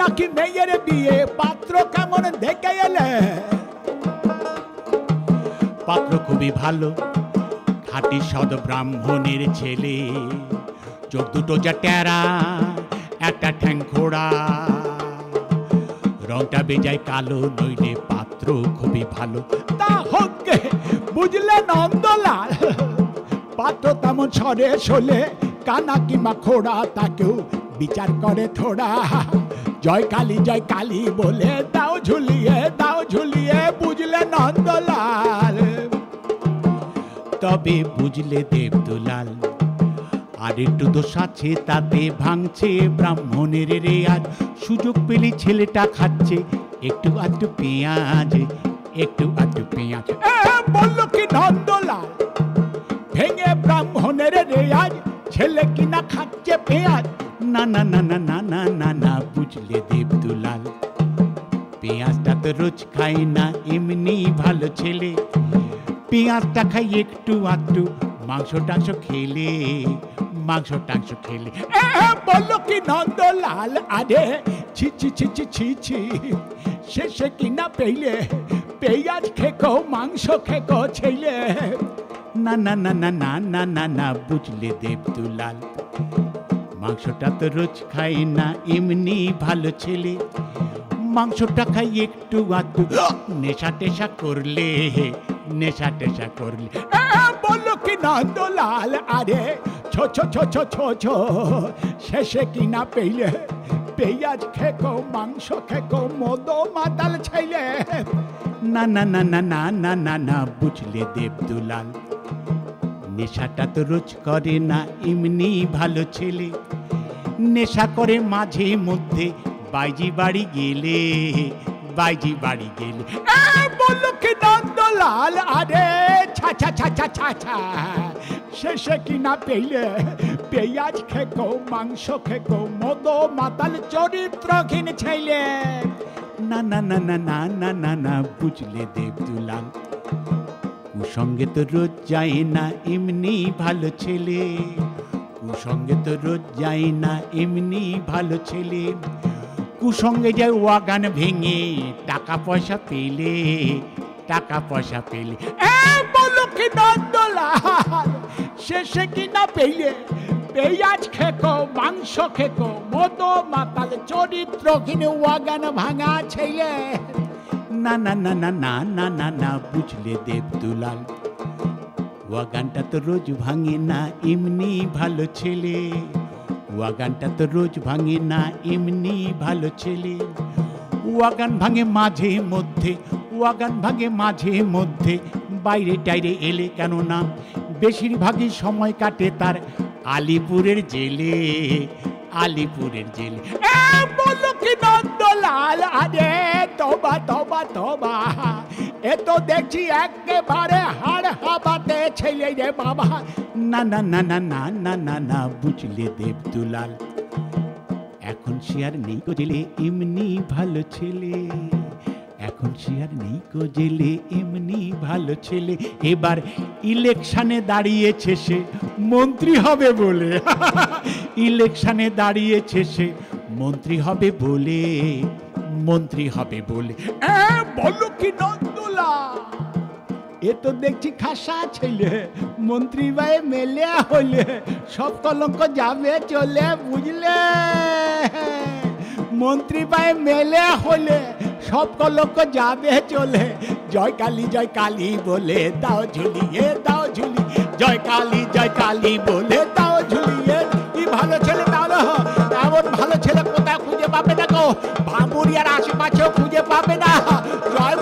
নাকি মেয়ের বিয়ে, পাত্র কেমন দেখে এলে? পাত্র খুবই ভালো, খাঁটি সদ ব্রাহ্মণের ছেলে, চোখ দুটো যা টেরা, একটা ঠ্যাং খোড়া, রংটা বেজায় কালো, নইলে পাত্র খুবই ভালো। তা হোক গে, বুঝলে নন্দলাল, পাত্র তেমন সরে শোলে, কানা কিংবা খোড়া তাকেও বিচার করে থোড়া। জয় কালী বলে দাও ঝুলিয়ে, বুঝলে নন্দলাল। তবে বুঝলে দেবদুলাল, আর একটু দোষ আছে তাতে, ভাঙছে ব্রাহ্মণের রেয়াজ। সুযোগ পেলে ছেলেটা খাচ্ছে একটু আধটু পেঁয়াজ, একটু আধটু পেঁয়াজ। বললো কি নন্দলাল, ভেঙে ব্রাহ্মণের রেয়াজ, ছেলে কিনা খাচ্ছে পেঁয়াজ। না না না না না না না না, বুঝলে দেবদুলাল, পেঁয়াজটা তো রোজ খাই না, এমনি ভালো ছেলে। পেঁয়াজটা খাই একটু আধটু, মাংস টাংস খেলে। বললো কি নন্দলাল, আরে ছি ছি ছি ছি ছি ছি, শেষে কিনা পেলে পেঁয়াজ খেকো, মাংস খেকো ছেলে। না না না না না না না না, বুঝলে দেবদুলাল, মাংসটা তো রোজ খাই না, এমনি ভালো ছেলে। মাংসটা খাই একটু আধটু, নেশা টেশা করলে। বললো কি নন্দলাল, আরে ছো ছো ছো ছো ছো ছো, শেষে কিনা পেলে পেঁয়াজ খেকো, মাংস খেকো, মদ মাতাল ছেলে। না না না না না না না না, বুঝলে দেবদুলাল, নেশাটা তো রোজ করে না, এমনি ভালো ছেলে। নেশা করে মাঝে মধ্যে, বাইজি বাড়ি গেলে। বললো কি নন্দলাল, আরে ছা ছা ছা ছা ছা ছা, শেষে কিনা পেলে পেঁয়াজ খেকো, মাংস খেকো, মদ মাতাল চরিত্রহীন ছেলে। না না না না না না না না, বুঝলে দেবদুলাল, কুসঙ্গে তো রোজ যায় না, এমনি ভালো ছেলে। কুসঙ্গে তো রোজ যায় না, এমনি ভালো ছেলে। কুসঙ্গে যায় ওয়াগান ভেঙে, টাকা পয়সা পেলে। বললো কি নন্দলাল, শেষে কিনা পেলে পেঁয়াজ খেকো, মাংস খেকো, মদ মাতাল চরিত্রহীন ওয়াগান ভাঙা ছেলে। না না না না না না না না, বুঝলে দেবদুলাল, ওয়াগানটা তো রোজ ভাঙে না, এমনি ভালো ছেলে। ওয়াগানটা তো রোজ ভাঙে না, এমনি ভালো ছেলে। ওয়াগান ভাঙে মাঝে মধ্যে, বাইরে টাইরে এলে, কেননা বেশিরভাগই সময় কাটে তার আলিপুরের জেলে। বললো কি নন্দলাল, আরে তবা তবা তবা, এ তো দেখছি একেবারে হাড় হাবাতে ছেলে রে বাবা। না না না না না না না না, বুঝলে দেবদুলাল, এখন সে আর নেই কো জেলে, এমনি ভালো ছেলে। এবার ইলেকশনে দাঁড়িয়েছে সে, মন্ত্রী হবে বলে। বললো কি নন্দলাল, এ তো দেখছি খাসা ছেলে, মন্ত্রী ভাই মেলে হলে সব কলঙ্ক যাবে চলে, বুঝলে। মন্ত্রী ভাই মেলে হলে সব কলঙ্ক যাবে চলে। জয় কালী বলে দাও ঝুলিয়ে, জয় কালী বলে দাও ঝুলিয়ে। কি ভালো ছেলে, তাহলে এমন ভালো ছেলে কোথায় খুঁজে পাবে না গো, ভাবুরিয়ার আশেপাশেও খুঁজে পাবে না। জয়